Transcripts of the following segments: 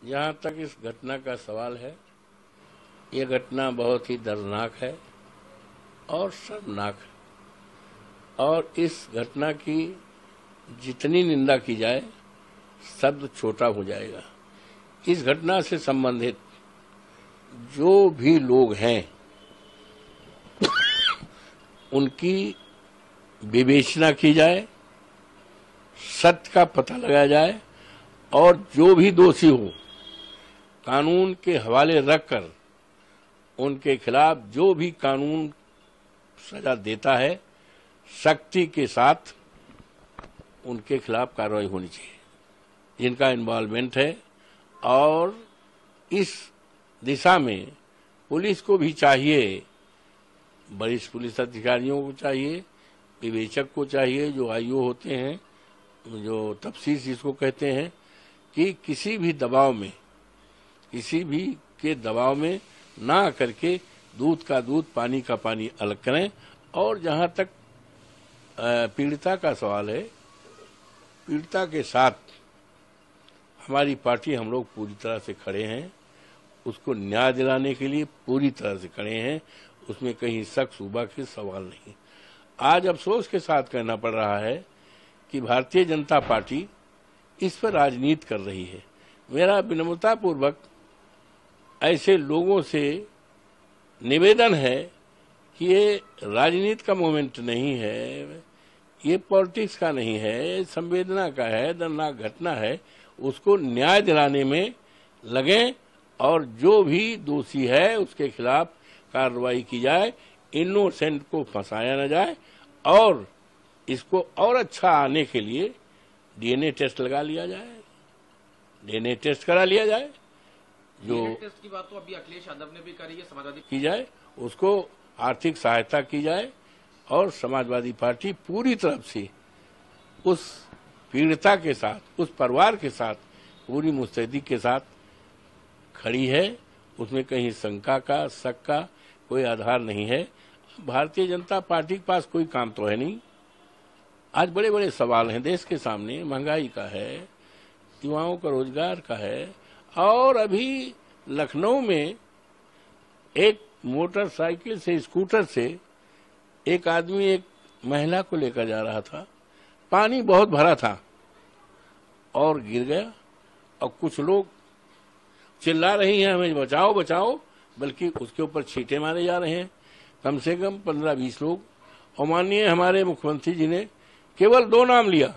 जहाँ तक इस घटना का सवाल है, ये घटना बहुत ही दर्दनाक है और शर्मनाक है। और इस घटना की जितनी निंदा की जाए शब्द छोटा हो जाएगा। इस घटना से संबंधित जो भी लोग हैं उनकी विवेचना की जाए, सत्य का पता लगाया जाए और जो भी दोषी हो कानून के हवाले रखकर उनके खिलाफ जो भी कानून सजा देता है सख्ती के साथ उनके खिलाफ कार्रवाई होनी चाहिए जिनका इन्वॉल्वमेंट है। और इस दिशा में पुलिस को भी चाहिए, वरिष्ठ पुलिस अधिकारियों को चाहिए, विवेचक को चाहिए, जो आईओ होते हैं, जो तफ्सीर जिसको कहते हैं, कि किसी भी दबाव में, किसी भी के दबाव में ना करके दूध का दूध पानी का पानी अलग करें। और जहां तक पीड़िता का सवाल है, पीड़िता के साथ हमारी पार्टी, हम लोग पूरी तरह से खड़े हैं, उसको न्याय दिलाने के लिए पूरी तरह से खड़े हैं, उसमें कहीं शक शुबा के सवाल नहीं। आज अफसोस के साथ कहना पड़ रहा है कि भारतीय जनता पार्टी इस पर राजनीति कर रही है। मेरा विनम्रतापूर्वक ऐसे लोगों से निवेदन है कि ये राजनीति का मोमेंट नहीं है, ये पॉलिटिक्स का नहीं है, संवेदना का है, दर्दनाक घटना है, उसको न्याय दिलाने में लगें और जो भी दोषी है उसके खिलाफ कार्रवाई की जाए, इनोसेंट को फंसाया न जाए और इसको और अच्छा आने के लिए डीएनए टेस्ट लगा लिया जाए, डीएनए टेस्ट करा लिया जाए। जो टेस्ट की बात तो अभी अखिलेश यादव ने भी करी है, समाजवादी की जाए, उसको आर्थिक सहायता की जाए और समाजवादी पार्टी पूरी तरफ से उस पीड़िता के साथ, उस परिवार के साथ पूरी मुस्तैदी के साथ खड़ी है। उसमें कहीं शंका का, शक का कोई आधार नहीं है। भारतीय जनता पार्टी के पास कोई काम तो है नहीं। आज बड़े बड़े सवाल हैं देश के सामने, महंगाई का है, युवाओं का रोजगार का है। और अभी लखनऊ में एक मोटरसाइकिल से, स्कूटर से एक आदमी एक महिला को लेकर जा रहा था, पानी बहुत भरा था और गिर गया। और कुछ लोग चिल्ला रही हैं हमें बचाओ बचाओ, बल्कि उसके ऊपर छींटे मारे जा रहे हैं, कम से कम 15-20 लोग। और माननीय हमारे मुख्यमंत्री जी ने केवल 2 नाम लिया,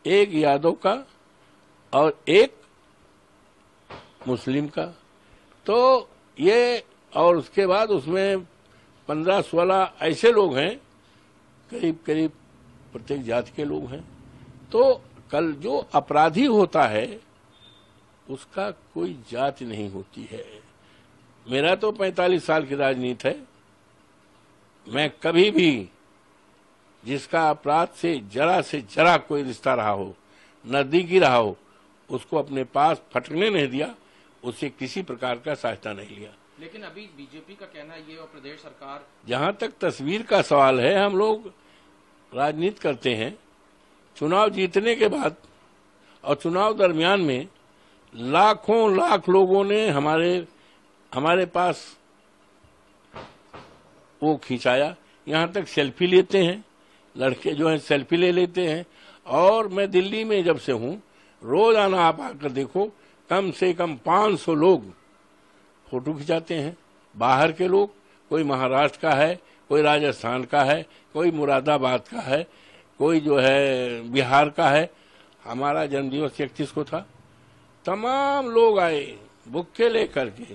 एक यादव का और एक मुस्लिम का। तो ये, और उसके बाद उसमें 15-16 ऐसे लोग हैं, करीब करीब प्रत्येक जाति के लोग हैं। तो कल जो अपराधी होता है उसका कोई जाति नहीं होती है। मेरा तो 45 साल की राजनीति है, मैं कभी भी जिसका अपराध से जरा कोई रिश्ता रहा हो, नजदीकी रहा हो, उसको अपने पास फटकने नहीं दिया, उससे किसी प्रकार का सहायता नहीं लिया। लेकिन अभी बीजेपी का कहना ये और प्रदेश सरकार, जहां तक तस्वीर का सवाल है, हम लोग राजनीति करते हैं, चुनाव जीतने के बाद और चुनाव दरमियान में लाखों लाख लोगों ने हमारे पास वो खिंचाया। यहाँ तक सेल्फी लेते हैं, लड़के जो हैं सेल्फी ले लेते हैं। और मैं दिल्ली में जब से हूँ, रोजाना आप आकर देखो, कम से कम 500 लोग फोटो खिंचाते हैं। बाहर के लोग, कोई महाराष्ट्र का है, कोई राजस्थान का है, कोई मुरादाबाद का है, कोई जो है बिहार का है। हमारा जन्मदिवस 31 को था, तमाम लोग आए बुक्के लेकर के,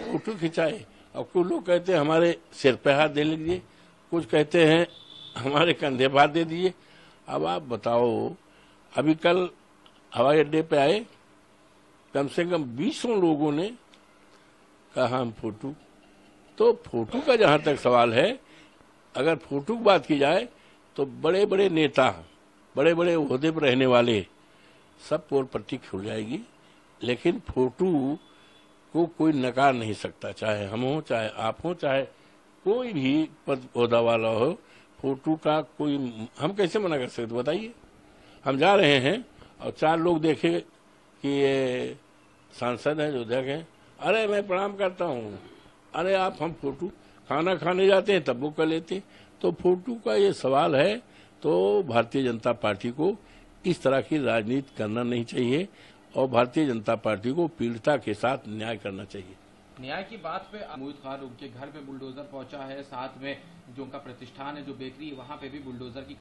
फोटो खिंचाए। और कुछ लोग कहते हैं हमारे सिर पे हाथ दे लीजिए, कुछ कहते हैं हमारे कंधे पर हाथ दे दीजिए। अब आप बताओ, अभी कल हवाई अड्डे पे आए, कम से कम 20 लोगों ने कहा हम फोटो। तो फोटो का जहां तक सवाल है, अगर फोटो की बात की जाए तो बड़े बड़े नेता, बड़े बड़े ओहदे पर रहने वाले सब पोल पट्टी खुल जाएगी, लेकिन फोटो को कोई नकार नहीं सकता, चाहे हम हो, चाहे आप हो, चाहे कोई भी पद ओहदा वाला हो। फोटो का कोई, हम कैसे मना कर सकते बताइए। हम जा रहे हैं और 4 लोग देखे कि ये सांसद हैं जो अध्यक्ष हैं, अरे मैं प्रणाम करता हूँ, अरे आप हम फोटो खाना खाने जाते हैं तब वो कर लेते हैं। तो फोटो का ये सवाल है, तो भारतीय जनता पार्टी को इस तरह की राजनीति करना नहीं चाहिए और भारतीय जनता पार्टी को पीड़िता के साथ न्याय करना चाहिए। न्याय की बात पे महमूद खान उनके घर पे बुलडोजर पहुंचा है, साथ में जो उनका प्रतिष्ठान है, जो बेकरी, वहां पे भी बुलडोजर की